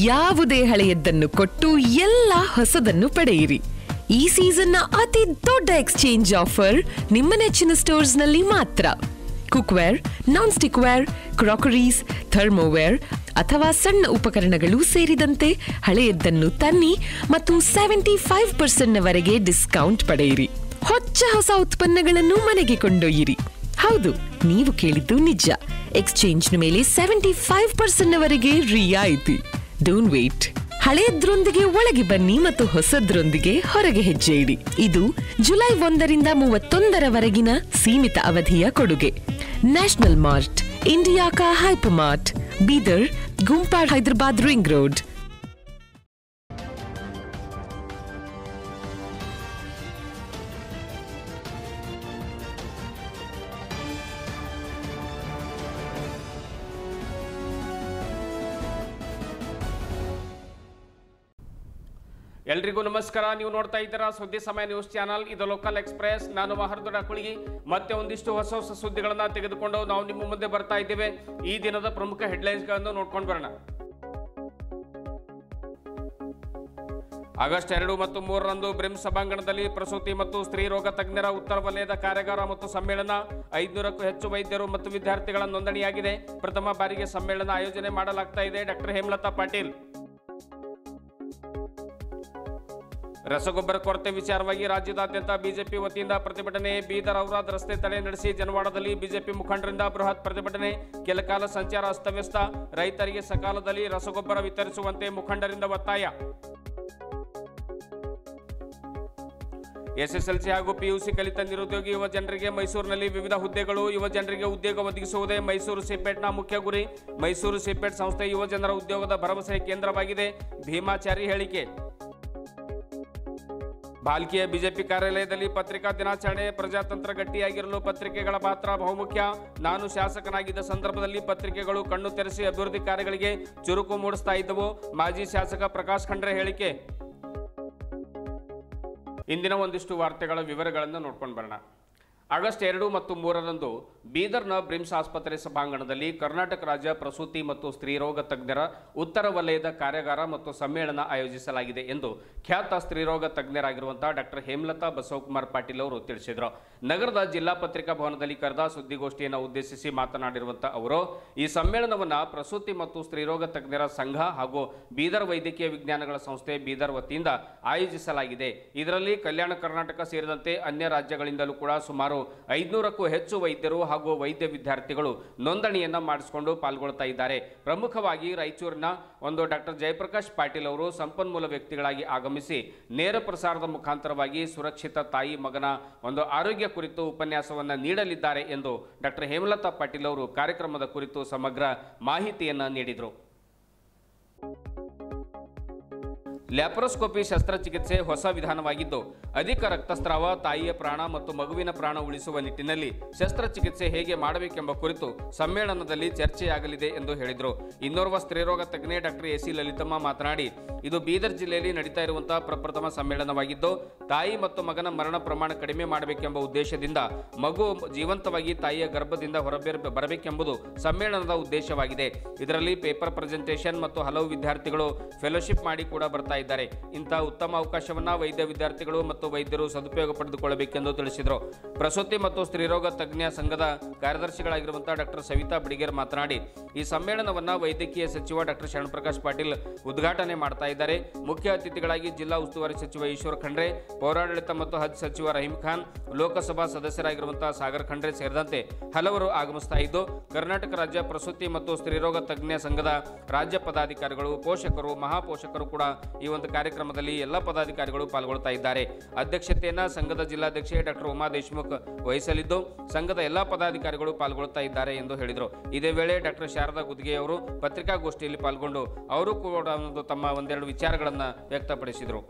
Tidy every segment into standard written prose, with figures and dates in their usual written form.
ಯಾವುದೇ ಹಳೆಯದ್ದನ್ನು ಕೊಟ್ಟು ಎಲ್ಲ ಹೊಸದನ್ನು ಪಡೆಯಿರಿ. ಈ ಸೀಸನ್ನ ಅತಿ ದೊಡ್ಡ ಎಕ್ಸ್ಚೇಂಜ್ ಆಫರ್ ನಿಮ್ಮ ನೆಚ್ಚಿನ ಸ್ಟೋರ್ಸ್ನಲ್ಲಿ ಮಾತ್ರ. ಕುಕ್ವೇರ್, ನಾನ್ ಸ್ಟಿಕ್ ವೇರ್, ಕ್ರಾಕರೀಸ್, ಥರ್ಮೋವೇರ್ ಅಥವಾ ಸಣ್ಣ ಉಪಕರಣಗಳು ಸೇರಿದಂತೆ ಹಳೆಯದ್ದನ್ನು ತನ್ನಿ ಮತ್ತು 75% ಡಿಸ್ಕೌಂಟ್ ಪಡೆಯಿರಿ. ಹೊಸ ಉತ್ಪನ್ನಗಳನ್ನು ಮನೆಗೆ ಕೊಂಡೊಯ್ಯಿರಿ. ಹೌದು, ನೀವು ಕೇಳಿದ್ದು ನಿಜ. ಎಕ್ಸ್ಚೇಂಜ್ನ ಮೇಲೆ 75% ರಿಯಾಯಿತಿ. Don't wait. ಹಳೆಯದ್ರೊಂದಿಗೆ ಒಳಗೆ ಬನ್ನಿ ಮತ್ತು ಹೊಸದ್ರೊಂದಿಗೆ ಹೊರಗೆ ಹೆಜ್ಜೆ ಇಡಿ. ಇದು ಜುಲೈ 1ರಿಂದ 31ರವರೆಗಿನ ಸೀಮಿತ ಅವಧಿಯ ಕೊಡುಗೆ. ನ್ಯಾಷನಲ್ ಮಾರ್ಟ್, ಇಂಡಿಯಾ ಕಾ hyper mart, Bidar, Gumpad, Hyderabad ring road. ಎಲ್ರಿಗೂ ನಮಸ್ಕಾರ. ನೀವು ನೋಡ್ತಾ ಇದ್ದೀರಾ ಸುದ್ದಿ ಸಮಯ ನ್ಯೂಸ್ ಚಾನಲ್. ಇದು ಲೋಕಲ್ ಎಕ್ಸ್ಪ್ರೆಸ್. ನಾನು ಮಹರ್ದೊಡ ಕುಳಿಗಿ. ಮತ್ತೆ ಒಂದಿಷ್ಟು ಹೊಸ ಸುದ್ದಿಗಳನ್ನ ತೆಗೆದುಕೊಂಡು ನಾವು ನಿಮ್ಮ ಮುಂದೆ ಬರ್ತಾ ಇದ್ದೇವೆ. ಈ ದಿನದ ಪ್ರಮುಖ ಹೆಡ್ಲೈನ್ಸ್ಗಳನ್ನು ನೋಡ್ಕೊಂಡು ಬರೋಣ. ಆಗಸ್ಟ್ 2 ಮತ್ತು 3ರಂದು ಬ್ರಿಮ್ಸ್ ಸಭಾಂಗಣದಲ್ಲಿ ಪ್ರಸೂತಿ ಮತ್ತು ಸ್ತ್ರೀ ರೋಗ ತಜ್ಞರ ಉತ್ತರ ವಲಯದ ಕಾರ್ಯಾಗಾರ ಮತ್ತು ಸಮ್ಮೇಳನ. 500ಕ್ಕೂ ಹೆಚ್ಚು ವೈದ್ಯರು ಮತ್ತು ವಿದ್ಯಾರ್ಥಿಗಳ ನೋಂದಣಿಯಾಗಿದೆ. ಪ್ರಥಮ ಬಾರಿಗೆ ಸಮ್ಮೇಳನ ಆಯೋಜನೆ ಮಾಡಲಾಗ್ತಾ ಇದೆ. ಡಾಕ್ಟರ್ ಹೇಮಲತಾ ಪಾಟೀಲ್. ರಸಗೊಬ್ಬರ ಕೊರತೆ ವಿಚಾರವಾಗಿ ರಾಜ್ಯದಾದ್ಯಂತ ಬಿಜೆಪಿ ವತಿಯಿಂದ ಪ್ರತಿಭಟನೆ. ಬೀದರ್ ಔರಾದ್ ರಸ್ತೆ ತಡೆ ನಡೆಸಿ ಜನವಾಡದಲ್ಲಿ ಬಿಜೆಪಿ ಮುಖಂಡರಿಂದ ಬೃಹತ್ ಪ್ರತಿಭಟನೆ. ಕೆಲಕಾಲ ಸಂಚಾರ ಅಸ್ತವ್ಯಸ್ತ. ರೈತರಿಗೆ ಸಕಾಲದಲ್ಲಿ ರಸಗೊಬ್ಬರ ವಿತರಿಸುವಂತೆ ಮುಖಂಡರಿಂದ ಒತ್ತಾಯ. ಎಸ್ಎಸ್ಎಲ್ಸಿ ಹಾಗೂ ಪಿಯುಸಿ ಕಲಿತ ನಿರುದ್ಯೋಗಿ ಯುವ ಜನರಿಗೆ ಮೈಸೂರಿನಲ್ಲಿ ವಿವಿಧ ಹುದ್ದೆಗಳು. ಯುವ ಜನರಿಗೆ ಉದ್ಯೋಗ ಒದಗಿಸುವುದೇ ಮೈಸೂರು ಸಿಪೆಟ್ನ ಮುಖ್ಯ ಗುರಿ. ಮೈಸೂರು ಸಿಪೆಟ್ ಸಂಸ್ಥೆ ಯುವ ಜನರ ಉದ್ಯೋಗದ ಭರವಸೆ ಕೇಂದ್ರವಾಗಿದೆ. ಭೀಮಾಚಾರಿ ಹೇಳಿಕೆ. ಬಾಲ್ಕಿಯ ಬಿಜೆಪಿ ಕಾರ್ಯಾಲಯದಲ್ಲಿ ಪತ್ರಿಕಾ ದಿನಾಚರಣೆ. ಪ್ರಜಾತಂತ್ರ ಗಟ್ಟಿಯಾಗಿರಲು ಪತ್ರಿಕೆಗಳ ಪಾತ್ರ ಬಹುಮುಖ್ಯ. ನಾನು ಶಾಸಕನಾಗಿದ್ದ ಸಂದರ್ಭದಲ್ಲಿ ಪತ್ರಿಕೆಗಳು ಕಣ್ಣು ತೆರೆಸಿ ಅಭಿವೃದ್ಧಿ ಕಾರ್ಯಗಳಿಗೆ ಚುರುಕು ಮೂಡಿಸ್ತಾ ಇದ್ದವು. ಮಾಜಿ ಶಾಸಕ ಪ್ರಕಾಶ್ ಖಂಡ್ರೆ ಹೇಳಿಕೆ. ಇಂದಿನ ಒಂದಿಷ್ಟು ವಾರ್ತೆಗಳ ವಿವರಗಳನ್ನು ನೋಡ್ಕೊಂಡು ಬರೋಣ. ಆಗಸ್ಟ್ 2 ಮತ್ತು 3ರಂದು ಬೀದರ್ನ ಬ್ರಿಮ್ಸ್ ಆಸ್ಪತ್ರೆ ಸಭಾಂಗಣದಲ್ಲಿ ಕರ್ನಾಟಕ ರಾಜ್ಯ ಪ್ರಸೂತಿ ಮತ್ತು ಸ್ತ್ರೀರೋಗ ತಜ್ಞರ ಉತ್ತರ ವಲಯದ ಕಾರ್ಯಾಗಾರ ಮತ್ತು ಸಮ್ಮೇಳನ ಆಯೋಜಿಸಲಾಗಿದೆ ಎಂದು ಖ್ಯಾತ ಸ್ತ್ರೀರೋಗ ತಜ್ಞರಾಗಿರುವಂತಹ ಡಾಕ್ಟರ್ ಹೇಮಲತಾ ಬಸವಕುಮಾರ್ ಪಾಟೀಲ್ ಅವರು ತಿಳಿಸಿದರು. ನಗರದ ಜಿಲ್ಲಾ ಪತ್ರಿಕಾ ಭವನದಲ್ಲಿ ಕರೆದ ಸುದ್ದಿಗೋಷ್ಠಿಯನ್ನು ಉದ್ದೇಶಿಸಿ ಮಾತನಾಡಿರುವಂತಹ ಅವರು, ಈ ಸಮ್ಮೇಳನವನ್ನು ಪ್ರಸೂತಿ ಮತ್ತು ಸ್ತ್ರೀರೋಗ ತಜ್ಞರ ಸಂಘ ಹಾಗೂ ಬೀದರ್ ವೈದ್ಯಕೀಯ ವಿಜ್ಞಾನಗಳ ಸಂಸ್ಥೆ ಬೀದರ್ ವತಿಯಿಂದ ಆಯೋಜಿಸಲಾಗಿದೆ. ಇದರಲ್ಲಿ ಕಲ್ಯಾಣ ಕರ್ನಾಟಕ ಸೇರಿದಂತೆ ಅನ್ಯ ರಾಜ್ಯಗಳಿಂದಲೂ ಕೂಡ ಸುಮಾರು 500ಕ್ಕೂ ಹೆಚ್ಚು ವೈದ್ಯರು ಹಾಗೂ ವೈದ್ಯ ವಿದ್ಯಾರ್ಥಿಗಳು ನೋಂದಣಿಯನ್ನ ಮಾಡಿಸಿಕೊಂಡು ಪಾಲ್ಗೊಳ್ತಾ ಇದ್ದಾರೆ. ಪ್ರಮುಖವಾಗಿ ರಾಯಚೂರಿನ ಡಾಕ್ಟರ್ ಜಯಪ್ರಕಾಶ್ ಪಾಟೀಲ್ ಅವರು ಸಂಪನ್ಮೂಲ ವ್ಯಕ್ತಿಗಳಾಗಿ ಆಗಮಿಸಿ ನೇರ ಪ್ರಸಾರದ ಮುಖಾಂತರವಾಗಿ ಸುರಕ್ಷಿತ ತಾಯಿ ಮಗನ ಆರೋಗ್ಯ ಕುರಿತು ಉಪನ್ಯಾಸವನ್ನು ನೀಡಲಿದ್ದಾರೆ ಎಂದು ಡಾಕ್ಟರ್ ಹೇಮಲತಾ ಪಾಟೀಲ್ ಅವರು ಕಾರ್ಯಕ್ರಮದ ಕುರಿತು ಸಮಗ್ರ ಮಾಹಿತಿಯನ್ನು ನೀಡಿದರು. ಲ್ಯಾಪ್ರೋಸ್ಕೋಪಿ ಶಸ್ತ್ರಚಿಕಿತ್ಸೆ ಹೊಸ ವಿಧಾನವಾಗಿದ್ದು ಅಧಿಕ ರಕ್ತಸ್ರಾವ, ತಾಯಿಯ ಪ್ರಾಣ ಮತ್ತು ಮಗುವಿನ ಪ್ರಾಣ ಉಳಿಸುವ ನಿಟ್ಟಿನಲ್ಲಿ ಶಸ್ತ್ರಚಿಕಿತ್ಸೆ ಹೇಗೆ ಮಾಡಬೇಕೆಂಬ ಕುರಿತು ಸಮ್ಮೇಳನದಲ್ಲಿ ಚರ್ಚೆಯಾಗಲಿದೆ ಎಂದು ಹೇಳಿದರು. ಇನ್ನೋರ್ವ ಸ್ತ್ರೀರೋಗ ತಜ್ಞೆ ಡಾಕ್ಟರ್ ಎಸಿ ಲಲಿತಮ್ಮ ಮಾತನಾಡಿ, ಇದು ಬೀದರ್ ಜಿಲ್ಲೆಯಲ್ಲಿ ನಡೀತಾ ಇರುವಂತಹ ಪ್ರಪ್ರಥಮ ಸಮ್ಮೇಳನವಾಗಿದ್ದು ತಾಯಿ ಮತ್ತು ಮಗನ ಮರಣ ಪ್ರಮಾಣ ಕಡಿಮೆ ಮಾಡಬೇಕೆಂಬ ಉದ್ದೇಶದಿಂದ ಮಗು ಜೀವಂತವಾಗಿ ತಾಯಿಯ ಗರ್ಭದಿಂದ ಬರಬೇಕೆಂಬುದು ಸಮ್ಮೇಳನದ ಉದ್ದೇಶವಾಗಿದೆ. ಇದರಲ್ಲಿ ಪೇಪರ್ ಪ್ರೆಸೆಂಟೇಷನ್ ಮತ್ತು ಹಲವು ವಿದ್ಯಾರ್ಥಿಗಳು ಫೆಲೋಶಿಪ್ ಮಾಡಿ ಕೂಡ ಬರ್ತಾ ಇದ್ದಾರೆ. ಇಂತಹ ಉತ್ತಮ ಅವಕಾಶವನ್ನ ವೈದ್ಯ ವಿದ್ಯಾರ್ಥಿಗಳು ಮತ್ತು ವೈದ್ಯರು ಸದುಪಯೋಗ ಪಡೆದುಕೊಳ್ಳಬೇಕೆಂದು ತಿಳಿಸಿದರು. ಪ್ರಸೂತಿ ಮತ್ತು ಸ್ತ್ರೀರೋಗ ತಜ್ಞ ಸಂಘದ ಕಾರ್ಯದರ್ಶಿಗಳಾಗಿರುವಂತಹ ಡಾಕ್ಟರ್ ಸವಿತಾ ಬಿಡಿಗೇರ್ ಮಾತನಾಡಿ, ಈ ಸಮ್ಮೇಳನವನ್ನ ವೈದ್ಯಕೀಯ ಸಚಿವ ಡಾಕ್ಟರ್ ಶರಣಪ್ರಕಾಶ್ ಪಾಟೀಲ್ ಉದ್ಘಾಟನೆ ಮಾಡ್ತಾ ಇದ್ದಾರೆ. ಮುಖ್ಯ ಅತಿಥಿಗಳಾಗಿ ಜಿಲ್ಲಾ ಉಸ್ತುವಾರಿ ಸಚಿವ ಈಶ್ವರ್ ಖಂಡ್ರೆ, ಪೌರಾಡಳಿತ ಮತ್ತು ಹಜ್ ಸಚಿವ ರಹೀಂ ಖಾನ್, ಲೋಕಸಭಾ ಸದಸ್ಯರಾಗಿರುವಂತಹ ಸಾಗರ್ ಖಂಡ್ರೆ ಸೇರಿದಂತೆ ಹಲವರು ಆಗಮಿಸ್ತಾ ಇದ್ದು, ಕರ್ನಾಟಕ ರಾಜ್ಯ ಪ್ರಸೂತಿ ಮತ್ತು ಸ್ತ್ರೀರೋಗ ತಜ್ಞ ಸಂಘದ ರಾಜ್ಯ ಪದಾಧಿಕಾರಿಗಳು, ಪೋಷಕರು, ಮಹಾಪೋಷಕರು ಕೂಡ ಈ ಒಂದು ಕಾರ್ಯಕ್ರಮದಲ್ಲಿ ಎಲ್ಲ ಪದಾಧಿಕಾರಿಗಳು ಪಾಲ್ಗೊಳ್ತಾ ಇದ್ದಾರೆ. ಅಧ್ಯಕ್ಷತೆಯನ್ನ ಸಂಘದ ಜಿಲ್ಲಾಧ್ಯಕ್ಷೆ ಡಾಕ್ಟರ್ ಉಮಾ ದೇಶಮುಖ್ ವಹಿಸಲಿದ್ದು ಸಂಘದ ಎಲ್ಲ ಪದಾಧಿಕಾರಿಗಳು ಪಾಲ್ಗೊಳ್ತಾ ಇದ್ದಾರೆ ಎಂದು ಹೇಳಿದರು. ಇದೇ ವೇಳೆ ಡಾಕ್ಟರ್ ಶಾರದಾ ಗುದ್ಗೆ ಅವರು ಪತ್ರಿಕಾಗೋಷ್ಠಿಯಲ್ಲಿ ಪಾಲ್ಗೊಂಡು ಅವರು ಕೂಡ ತಮ್ಮ ಒಂದೆರಡು ವಿಚಾರಗಳನ್ನು ವ್ಯಕ್ತಪಡಿಸಿದರು.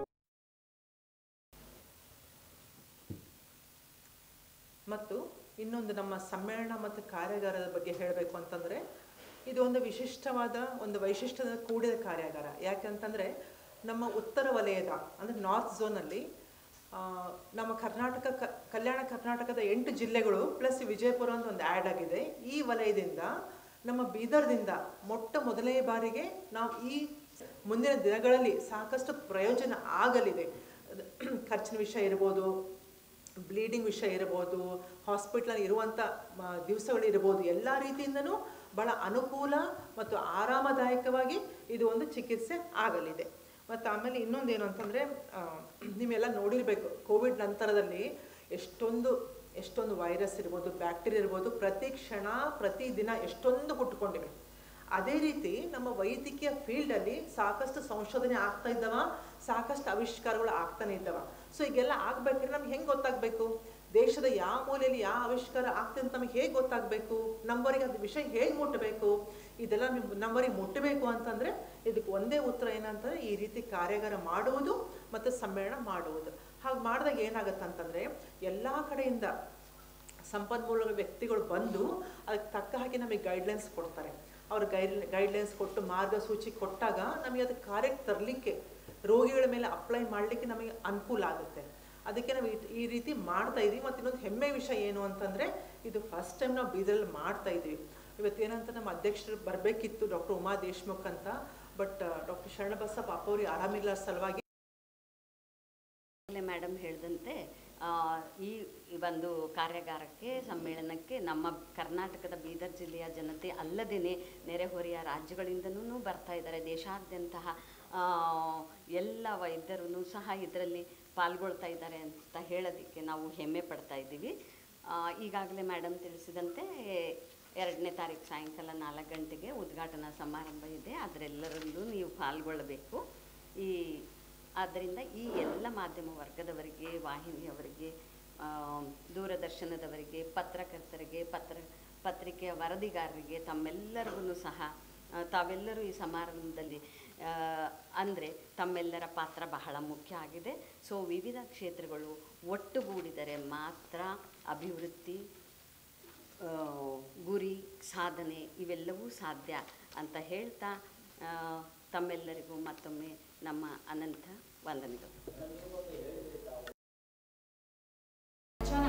ಮತ್ತು ಇನ್ನೊಂದು ನಮ್ಮ ಸಮ್ಮೇಳನ ಮತ್ತು ಕಾರ್ಯಾಗಾರದ ಬಗ್ಗೆ ಹೇಳಬೇಕು ಅಂತಂದರೆ, ಇದು ಒಂದು ವಿಶಿಷ್ಟವಾದ ವೈಶಿಷ್ಟ್ಯದ ಕೂಡಿದ ಕಾರ್ಯಾಗಾರ. ಯಾಕೆಂತಂದರೆ ನಮ್ಮ ಉತ್ತರ ವಲಯದ ಅಂದರೆ ನಾರ್ತ್ ಝೋನಲ್ಲಿ ನಮ್ಮ ಕಲ್ಯಾಣ ಕರ್ನಾಟಕದ 8 ಜಿಲ್ಲೆಗಳು ಪ್ಲಸ್ ವಿಜಯಪುರ ಅಂತ ಒಂದು ಆ್ಯಡ್ ಆಗಿದೆ. ಈ ವಲಯದಿಂದ ನಮ್ಮ ಬೀದರ್ದಿಂದ ಮೊದಲನೇ ಬಾರಿಗೆ ನಾವು ಈ ಮುಂದಿನ ದಿನಗಳಲ್ಲಿ ಸಾಕಷ್ಟು ಪ್ರಯೋಜನ ಆಗಲಿದೆ. ಖರ್ಚಿನ ವಿಷಯ ಇರ್ಬೋದು, ಬ್ಲೀಡಿಂಗ್ ವಿಷಯ ಇರ್ಬೋದು, ಹಾಸ್ಪಿಟ್ಲಲ್ಲಿ ಇರುವಂಥ ದಿವಸಗಳಿರ್ಬೋದು, ಎಲ್ಲ ರೀತಿಯಿಂದನೂ ಬಹಳ ಅನುಕೂಲ ಮತ್ತು ಆರಾಮದಾಯಕವಾಗಿ ಇದು ಒಂದು ಚಿಕಿತ್ಸೆ ಆಗಲಿದೆ. ಮತ್ತು ಆಮೇಲೆ ಇನ್ನೊಂದೇನು ಅಂತಂದರೆ, ನೀವೆಲ್ಲ ನೋಡಿರಬೇಕು, ಕೋವಿಡ್ ನಂತರದಲ್ಲಿ ಎಷ್ಟೊಂದು ವೈರಸ್ ಇರ್ಬೋದು, ಬ್ಯಾಕ್ಟೀರಿಯಾ ಇರ್ಬೋದು, ಪ್ರತಿ ಕ್ಷಣ ಪ್ರತಿದಿನ ಎಷ್ಟೊಂದು ಹುಟ್ಟುಕೊಂಡಿವೆ. ಅದೇ ರೀತಿ ನಮ್ಮ ವೈದ್ಯಕೀಯ ಫೀಲ್ಡಲ್ಲಿ ಸಾಕಷ್ಟು ಸಂಶೋಧನೆ ಆಗ್ತಾ ಇದ್ದವ, ಸಾಕಷ್ಟು ಆವಿಷ್ಕಾರಗಳು ಆಗ್ತಾನೆ ಇದ್ದವ. ಸೊ ಈಗೆಲ್ಲ ಆಗ್ಬೇಕಾದ್ರೆ ನಮ್ಗೆ ಹೆಂಗೆ ಗೊತ್ತಾಗಬೇಕು, ದೇಶದ ಯಾವ ಮೂಲೆಯಲ್ಲಿ ಯಾವ ಆವಿಷ್ಕಾರ ಆಗ್ತದೆ ಅಂತ ನಮಗೆ ಹೇಗೆ ಗೊತ್ತಾಗಬೇಕು, ನಮ್ಮವರಿಗೆ ಅದು ವಿಷಯ ಹೇಗೆ ಮುಟ್ಟಬೇಕು, ಇದೆಲ್ಲ ನಮ್ಮವರಿಗೆ ಮುಟ್ಟಬೇಕು ಅಂತಂದರೆ ಇದಕ್ಕೆ ಒಂದೇ ಉತ್ತರ ಏನಂತಂದರೆ ಈ ರೀತಿ ಕಾರ್ಯಾಗಾರ ಮಾಡುವುದು ಮತ್ತು ಸಮ್ಮೇಳನ ಮಾಡುವುದು. ಹಾಗೆ ಮಾಡಿದಾಗ ಏನಾಗುತ್ತೆ ಅಂತಂದರೆ ಎಲ್ಲ ಕಡೆಯಿಂದ ಸಂಪನ್ಮೂಲ ವ್ಯಕ್ತಿಗಳು ಬಂದು ಅದಕ್ಕೆ ತಕ್ಕ ಹಾಗೆ ನಮಗೆ ಗೈಡ್ಲೈನ್ಸ್ ಕೊಡ್ತಾರೆ. ಅವ್ರು ಗೈಡ್ಲೈನ್ಸ್ ಕೊಟ್ಟು ಮಾರ್ಗಸೂಚಿ ಕೊಟ್ಟಾಗ ನಮಗೆ ಅದು ಕಾರ್ಯಕ್ಕೆ ತರಲಿಕ್ಕೆ, ರೋಗಿಗಳ ಮೇಲೆ ಅಪ್ಲೈ ಮಾಡಲಿಕ್ಕೆ ನಮಗೆ ಅನುಕೂಲ ಆಗುತ್ತೆ. ಅದಕ್ಕೆ ನಾವು ಈ ರೀತಿ ಮಾಡ್ತಾ ಇದ್ದೀವಿ. ಮತ್ತು ಇನ್ನೊಂದು ಹೆಮ್ಮೆ ವಿಷಯ ಏನು ಅಂತಂದರೆ, ಇದು ಫಸ್ಟ್ ಟೈಮ್ ನಾವು ಬೀದರಲ್ಲಿ ಮಾಡ್ತಾ ಇದ್ದೀವಿ. ಇವತ್ತೇನಂತ ನಮ್ಮ ಅಧ್ಯಕ್ಷರು ಬರಬೇಕಿತ್ತು, ಡಾಕ್ಟರ್ ಉಮಾ ದೇಶ್ಮುಖ್ ಅಂತ, ಬಟ್ ಡಾಕ್ಟರ್ ಶರಣಬಸಪ್ಪ ಅವ್ರಿಗೆ ಆರಾಮಿಲ್ಲ ಸಲುವಾಗಿ. ಮೇಡಮ್ ಹೇಳಿದಂತೆ ಈ ಒಂದು ಕಾರ್ಯಾಗಾರಕ್ಕೆ, ಸಮ್ಮೇಳನಕ್ಕೆ ನಮ್ಮ ಕರ್ನಾಟಕದ ಬೀದರ್ ಜಿಲ್ಲೆಯ ಜನತೆ ಅಲ್ಲದೇ ನೆರೆಹೊರೆಯ ರಾಜ್ಯಗಳಿಂದನೂ ಬರ್ತಾ ಇದ್ದಾರೆ. ದೇಶಾದ್ಯಂತ ಎಲ್ಲ ವೈದ್ಯರೂ ಸಹ ಇದರಲ್ಲಿ ಪಾಲ್ಗೊಳ್ತಾ ಇದ್ದಾರೆ ಅಂತ ಹೇಳೋದಕ್ಕೆ ನಾವು ಹೆಮ್ಮೆ ಪಡ್ತಾ ಇದ್ದೀವಿ. ಈಗಾಗಲೇ ಮೇಡಮ್ ತಿಳಿಸಿದಂತೆ 2ನೇ ತಾರೀಕು ಸಾಯಂಕಾಲ 4 ಗಂಟೆಗೆ ಉದ್ಘಾಟನಾ ಸಮಾರಂಭ ಇದೆ. ಅದರೆಲ್ಲರಲ್ಲೂ ನೀವು ಪಾಲ್ಗೊಳ್ಳಬೇಕು. ಆದ್ದರಿಂದ ಈ ಎಲ್ಲ ಮಾಧ್ಯಮ ವರ್ಗದವರಿಗೆ, ವಾಹಿನಿಯವರಿಗೆ, ದೂರದರ್ಶನದವರಿಗೆ, ಪತ್ರಕರ್ತರಿಗೆ, ಪತ್ರಿಕೆಯ ವರದಿಗಾರರಿಗೆ ತಮ್ಮೆಲ್ಲರಿಗೂ ಸಹ ತಾವೆಲ್ಲರೂ ಈ ಸಮಾರಂಭದಲ್ಲಿ ಅಂದರೆ ತಮ್ಮೆಲ್ಲರ ಪಾತ್ರ ಬಹಳ ಮುಖ್ಯ ಆಗಿದೆ. ಸೊ ವಿವಿಧ ಕ್ಷೇತ್ರಗಳು ಒಟ್ಟುಗೂಡಿದರೆ ಮಾತ್ರ ಅಭಿವೃದ್ಧಿ, ಗುರಿ ಸಾಧನೆ ಇವೆಲ್ಲವೂ ಸಾಧ್ಯ ಅಂತ ಹೇಳ್ತಾ ತಮ್ಮೆಲ್ಲರಿಗೂ ಮತ್ತೊಮ್ಮೆ ನಮ್ಮ ಅನಂತ ವಂದನೆಗಳು.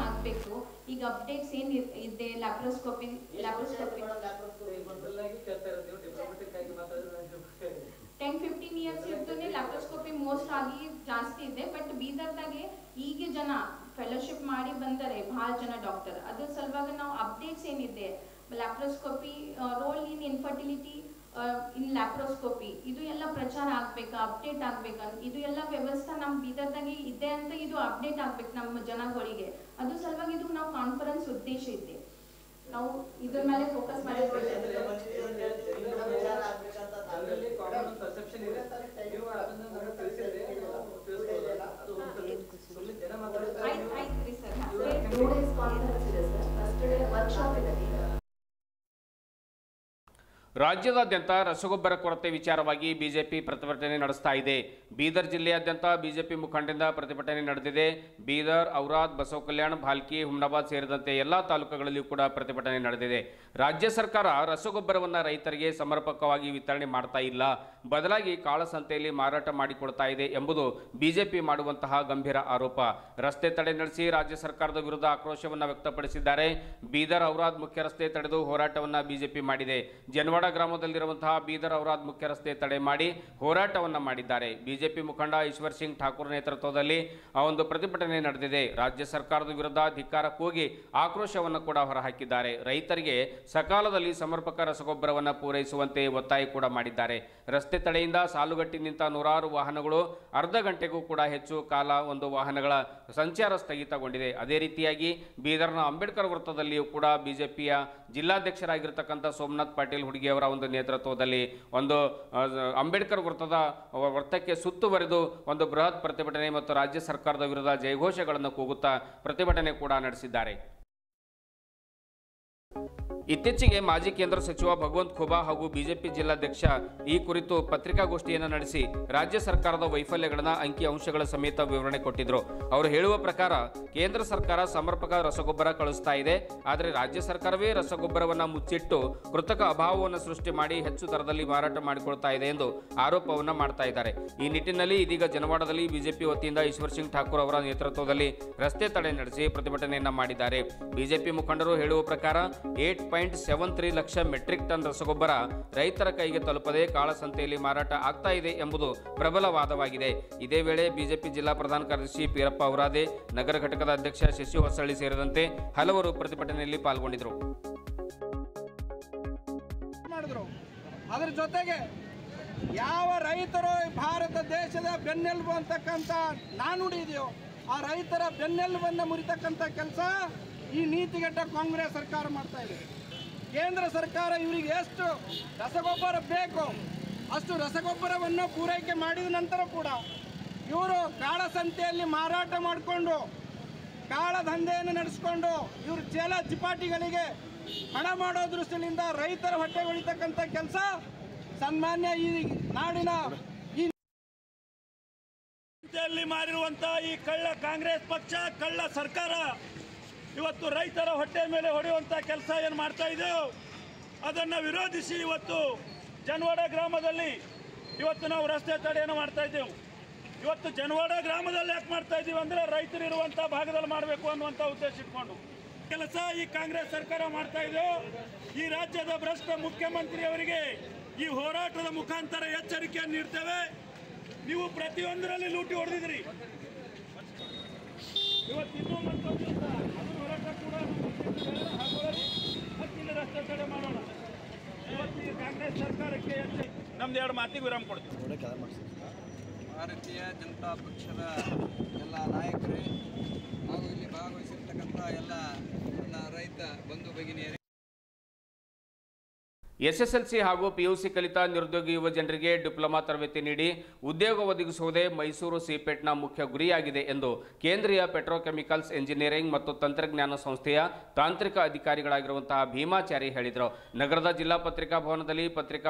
ಆಗಬೇಕು. ಈಗ ಅಪ್ಡೇಟ್ಸ್ ಏನು ಇದೆ, ಲ್ಯಾಪ್ರೋಸ್ಕೋಪಿ 10-15 ಇಯರ್ಸ್ ಇರ್ತದೆ. ಲ್ಯಾಪ್ರೋಸ್ಕೋಪಿ ಮೋಸ್ಟ್ ಆಗಿ ಜಾಸ್ತಿ ಇದೆ. ಬಟ್ ಬೀದರ್ದಾಗೆ ಈಗ ಜನ ಫೆಲೋಶಿಪ್ ಮಾಡಿ ಬಂದರೆ ಭಾಳ ಜನ ಡಾಕ್ಟರ್. ಅದ್ರ ಸಲುವಾಗಿ ನಾವು ಅಪ್ಡೇಟ್ಸ್ ಏನಿದೆ, laparoscopy role in infertility in laparoscopy ಇದು ಎಲ್ಲ ಪ್ರಚಾರ ಆಗ್ಬೇಕು, ಅಪ್ಡೇಟ್ ಆಗ್ಬೇಕು. ಇದು ಎಲ್ಲ ವ್ಯವಸ್ಥೆ ನಮ್ಮ ಬೀದರ್ದಾಗೆ ಇದೆ ಅಂತ ಇದು ಅಪ್ಡೇಟ್ ಆಗ್ಬೇಕು ನಮ್ಮ ಜನಗಳಿಗೆ. ಅದು ಸಲುವಾಗಿ ಇದು ನಾವು ಕಾನ್ಫರೆನ್ಸ್ ಉದ್ದೇಶ ಇದೆ. ನಾವು ಇದ್ರ ಮೇಲೆ ಫೋಕಸ್ ಮಾಡಿದ್ವಿ. ಆಯ್ತು ಸರ್. ರಾಜ್ಯದಾದ್ಯಂತ ರಸಗೊಬ್ಬರ ಕೊರತೆ ವಿಚಾರವಾಗಿ ಬಿಜೆಪಿ ಪ್ರತಿಭಟನೆ ನಡೆಸ್ತಾ ಇದೆ. ಬೀದರ್ ಜಿಲ್ಲೆಯಾದ್ಯಂತ ಬಿಜೆಪಿ ಮುಖಂಡರಿಂದ ಪ್ರತಿಭಟನೆ ನಡೆದಿದೆ. ಬೀದರ್, ಔರಾದ್, ಬಸವಕಲ್ಯಾಣ, ಭಾಲ್ಕಿ, ಹುಮ್ನಾಬಾದ್ ಸೇರಿದಂತೆ ಎಲ್ಲ ತಾಲೂಕುಗಳಲ್ಲಿಯೂ ಕೂಡ ಪ್ರತಿಭಟನೆ ನಡೆದಿದೆ. ರಾಜ್ಯ ಸರ್ಕಾರ ರಸಗೊಬ್ಬರವನ್ನು ರೈತರಿಗೆ ಸಮರ್ಪಕವಾಗಿ ವಿತರಣೆ ಮಾಡ್ತಾ ಇಲ್ಲ, ಬದಲಾಗಿ ಕಾಳಸಂತೆಯಲ್ಲಿ ಮಾರಾಟ ಮಾಡಿಕೊಡ್ತಾ ಇದೆ ಎಂಬುದು ಬಿಜೆಪಿ ಮಾಡುವಂತಹ ಗಂಭೀರ ಆರೋಪ. ರಸ್ತೆ ತಡೆ ನಡೆಸಿ ರಾಜ್ಯ ಸರ್ಕಾರದ ವಿರುದ್ಧ ಆಕ್ರೋಶವನ್ನು ವ್ಯಕ್ತಪಡಿಸಿದ್ದಾರೆ. ಬೀದರ್ ಔರಾದ್ ಮುಖ್ಯ ರಸ್ತೆ ತಡೆದು ಹೋರಾಟವನ್ನು ಬಿಜೆಪಿ ಮಾಡಿದೆ. ಜನವಾಡ ಗ್ರಾಮದಲ್ಲಿರುವಂತಹ ಬೀದರ್ ಔರಾದ್ ಮುಖ್ಯ ರಸ್ತೆ ತಡೆ ಮಾಡಿ ಹೋರಾಟವನ್ನ ಮಾಡಿದ್ದಾರೆ. ಬಿಜೆಪಿ ಮುಖಂಡ ಈಶ್ವರ್ ಸಿಂಗ್ ಠಾಕೂರ್ ನೇತೃತ್ವದಲ್ಲಿ ಒಂದು ಪ್ರತಿಭಟನೆ ನಡೆದಿದೆ. ರಾಜ್ಯ ಸರ್ಕಾರದ ವಿರುದ್ಧ ಧಿಕ್ಕಾರ ಕೂಗಿ ಆಕ್ರೋಶವನ್ನು ಕೂಡ ಹೊರಹಾಕಿದ್ದಾರೆ. ರೈತರಿಗೆ ಸಕಾಲದಲ್ಲಿ ಸಮರ್ಪಕ ರಸಗೊಬ್ಬರವನ್ನು ಪೂರೈಸುವಂತೆ ಒತ್ತಾಯ ಕೂಡ ಮಾಡಿದ್ದಾರೆ. ರಸ್ತೆ ತಡೆಯಿಂದ ಸಾಲುಗಟ್ಟಿ ನಿಂತ ನೂರಾರು ವಾಹನಗಳು ಅರ್ಧ ಗಂಟೆಗೂ ಕೂಡ ಹೆಚ್ಚು ಕಾಲ ಒಂದು ವಾಹನಗಳ ಸಂಚಾರ ಸ್ಥಗಿತಗೊಂಡಿದೆ. ಅದೇ ರೀತಿಯಾಗಿ ಬೀದರ್ನ ಅಂಬೇಡ್ಕರ್ ವೃತ್ತದಲ್ಲಿಯೂ ಕೂಡ ಬಿಜೆಪಿಯ ಜಿಲ್ಲಾಧ್ಯಕ್ಷರಾಗಿರ್ತಕ್ಕಂಥ ಸೋಮನಾಥ್ ಪಾಟೀಲ್ ಹುಡುಗಿಯವರ ಒಂದು ನೇತೃತ್ವದಲ್ಲಿ ಒಂದು ಅಂಬೇಡ್ಕರ್ ವೃತ್ತಕ್ಕೆ ಸುತ್ತುವರೆದು ಒಂದು ಬೃಹತ್ ಪ್ರತಿಭಟನೆ ಮತ್ತು ರಾಜ್ಯ ಸರ್ಕಾರದ ವಿರುದ್ಧ ಜಯಘೋಷಗಳನ್ನು ಕೂಗುತ್ತಾ ಪ್ರತಿಭಟನೆ ಕೂಡ ನಡೆಸಿದ್ದಾರೆ. ಇತ್ತೀಚೆಗೆ ಮಾಜಿ ಕೇಂದ್ರ ಸಚಿವ ಭಗವಂತ್ ಖೂಬಾ ಹಾಗೂ ಬಿಜೆಪಿ ಜಿಲ್ಲಾಧ್ಯಕ್ಷ ಈ ಕುರಿತು ಪತ್ರಿಕಾಗೋಷ್ಠಿಯನ್ನು ನಡೆಸಿ ರಾಜ್ಯ ಸರ್ಕಾರದ ವೈಫಲ್ಯಗಳನ್ನ ಅಂಕಿಅಂಶಗಳ ಸಮೇತ ವಿವರಣೆ ಕೊಟ್ಟಿದ್ರು. ಅವರು ಹೇಳುವ ಪ್ರಕಾರ ಕೇಂದ್ರ ಸರ್ಕಾರ ಸಮರ್ಪಕ ರಸಗೊಬ್ಬರ ಕಳಿಸ್ತಾ ಇದೆ, ಆದರೆ ರಾಜ್ಯ ಸರ್ಕಾರವೇ ರಸಗೊಬ್ಬರವನ್ನು ಮುಚ್ಚಿಟ್ಟು ಕೃತಕ ಅಭಾವವನ್ನು ಸೃಷ್ಟಿ ಮಾಡಿ ಹೆಚ್ಚು ದರದಲ್ಲಿ ಮಾರಾಟ ಮಾಡಿಕೊಳ್ತಾ ಇದೆ ಎಂದು ಆರೋಪವನ್ನು ಮಾಡ್ತಾ ಇದ್ದಾರೆ. ಈ ನಿಟ್ಟಿನಲ್ಲಿ ಇದೀಗ ಜನವಾಡದಲ್ಲಿ ಬಿಜೆಪಿ ವತಿಯಿಂದ ಈಶ್ವರ್ ಸಿಂಗ್ ಠಾಕೂರ್ ಅವರ ನೇತೃತ್ವದಲ್ಲಿ ರಸ್ತೆ ತಡೆ ನಡೆಸಿ ಪ್ರತಿಭಟನೆಯನ್ನ ಮಾಡಿದ್ದಾರೆ. ಬಿಜೆಪಿ ಮುಖಂಡರು ಹೇಳುವ ಪ್ರಕಾರ 8 1.73 ಲಕ್ಷ ಮೆಟ್ರಿಕ್ ಟನ್ ರಸಗೊಬ್ಬರ ರೈತರ ಕೈಗೆ ತಲುಪದೆ ಕಾಳಸಂತೆಯಲ್ಲಿ ಮಾರಾಟ ಆಗ್ತಾ ಇದೆ ಎಂಬುದು ಪ್ರಬಲ ವಾದವಾಗಿದೆ. ಇದೇ ವೇಳೆ ಬಿಜೆಪಿ ಜಿಲ್ಲಾ ಪ್ರಧಾನ ಕಾರ್ಯದರ್ಶಿ ಪೀರಪ್ಪ ಔರಾದೆ, ನಗರ ಘಟಕದ ಅಧ್ಯಕ್ಷ ಶಶಿ ಹೊಸಳ್ಳಿ ಸೇರಿದಂತೆ ಹಲವರು ಪ್ರತಿಭಟನೆಯಲ್ಲಿ ಪಾಲ್ಗೊಂಡಿದ್ದರು. ಅದರ ಜೊತೆಗೆ ಯಾವ ರೈತರು ಭಾರತ ದೇಶದ ಬೆನ್ನೆಲುಬು ಅಂತಕ್ಕಂಥ ನಾನುಡಿ ಇದೆಯೋ ಆ ರೈತರ ಬೆನ್ನೆಲುಬನ್ನು ಮುರಿತಕ್ಕಂಥ ಕೆಲಸ ಈ ನೀತಿಗೆಟ್ಟ ಕಾಂಗ್ರೆಸ್ ಸರ್ಕಾರ ಮಾಡ್ತಾ ಇದೆ. ಕೇಂದ್ರ ಸರ್ಕಾರ ಇವರಿಗೆ ಎಷ್ಟು ರಸಗೊಬ್ಬರ ಬೇಕು ಅಷ್ಟು ರಸಗೊಬ್ಬರವನ್ನು ಪೂರೈಕೆ ಮಾಡಿದ ನಂತರ ಕೂಡ ಇವರು ಕಾಳಸಂತೆಯಲ್ಲಿ ಮಾರಾಟ ಮಾಡಿಕೊಂಡು ಕಾಳ ದಂಧೆಯನ್ನು ನಡೆಸಿಕೊಂಡು ಇವರು ಚೇಲ ಚಿಪಾಟಿಗಳಿಗೆ ಹಣ ಮಾಡೋ ದೃಷ್ಟಿಯಿಂದ ರೈತರ ಹೊಟ್ಟೆ ಹೊಡಿತಕ್ಕಂಥ ಕೆಲಸ ಸನ್ಮಾನ್ಯ ಈ ನಾಡಿನ ಈ ಮಾರಿರುವಂತಹ ಈ ಕಳ್ಳ ಕಾಂಗ್ರೆಸ್ ಪಕ್ಷ, ಕಳ್ಳ ಸರ್ಕಾರ ಇವತ್ತು ರೈತರ ಹೊಟ್ಟೆ ಮೇಲೆ ಹೊಡೆಯುವಂತ ಕೆಲಸ ಏನು ಮಾಡ್ತಾ ಇದೆಯೋ ಅದನ್ನು ವಿರೋಧಿಸಿ ಇವತ್ತು ಜನವಾಡ ಗ್ರಾಮದಲ್ಲಿ ಇವತ್ತು ನಾವು ರಸ್ತೆ ತಡೆಯನ್ನು ಮಾಡ್ತಾ ಇದ್ದೇವೆ. ಇವತ್ತು ಜನವಾಡ ಗ್ರಾಮದಲ್ಲಿ ಯಾಕೆ ಮಾಡ್ತಾ ಇದ್ದೀವಿ ಅಂದ್ರೆ ರೈತರು ಇರುವಂತ ಭಾಗದಲ್ಲಿ ಮಾಡಬೇಕು ಅನ್ನುವಂಥ ಉದ್ದೇಶ ಇಟ್ಕೊಂಡು ಕೆಲಸ ಈ ಕಾಂಗ್ರೆಸ್ ಸರ್ಕಾರ ಮಾಡ್ತಾ ಇದೆ. ಈ ರಾಜ್ಯದ ಭ್ರಷ್ಟ ಮುಖ್ಯಮಂತ್ರಿಯವರಿಗೆ ಈ ಹೋರಾಟದ ಮುಖಾಂತರ ಎಚ್ಚರಿಕೆಯನ್ನು ನೀಡ್ತೇವೆ. ನೀವು ಪ್ರತಿಯೊಂದರಲ್ಲಿ ಲೂಟಿ ಹೊಡೆದಿದ್ರಿ. ಇವತ್ತಿನ್ನೂ ಮತ್ತೊಂದು ಹೋರಾಟ ಕೂಡ ಇಲ್ಲಿ ರಸ್ತೆ ತಡೆ ಮಾಡೋಣ. ಇವತ್ತು ಈ ಕಾಂಗ್ರೆಸ್ ಸರ್ಕಾರಕ್ಕೆ ನಮ್ದು 2 ಮಾತಿಗೆ ವಿರಾಮ ಕೊಡ್ತೀವಿ. ಭಾರತೀಯ ಜನತಾ ಪಕ್ಷದ ಎಲ್ಲ ನಾಯಕರೇ ಹಾಗೂ ಇಲ್ಲಿ ಭಾಗವಹಿಸಿರ್ತಕ್ಕಂಥ ಎಲ್ಲ ರೈತ ಬಂಧು ಭಗಿನಿಯರೇ, ಎಸ್ಎಸ್ಎಲ್ಸಿ ಹಾಗೂ ಪಿಯುಸಿ ಕಲಿತ ನಿರುದ್ಯೋಗಿ ಯುವ ಜನರಿಗೆ ಡಿಪ್ಲೊಮಾ ತರಬೇತಿ ನೀಡಿ ಉದ್ಯೋಗ ಒದಗಿಸುವುದೇ ಮೈಸೂರು ಸಿಪೆಟ್ನ ಮುಖ್ಯ ಗುರಿಯಾಗಿದೆ ಎಂದು ಕೇಂದ್ರೀಯ ಪೆಟ್ರೋಕೆಮಿಕಲ್ಸ್ ಎಂಜಿನಿಯರಿಂಗ್ ಮತ್ತು ತಂತ್ರಜ್ಞಾನ ಸಂಸ್ಥೆಯ ತಾಂತ್ರಿಕ ಅಧಿಕಾರಿಗಳಾಗಿರುವಂತಹ ಭೀಮಾಚಾರಿ ಹೇಳಿದರು. ನಗರದ ಜಿಲ್ಲಾ ಪತ್ರಿಕಾ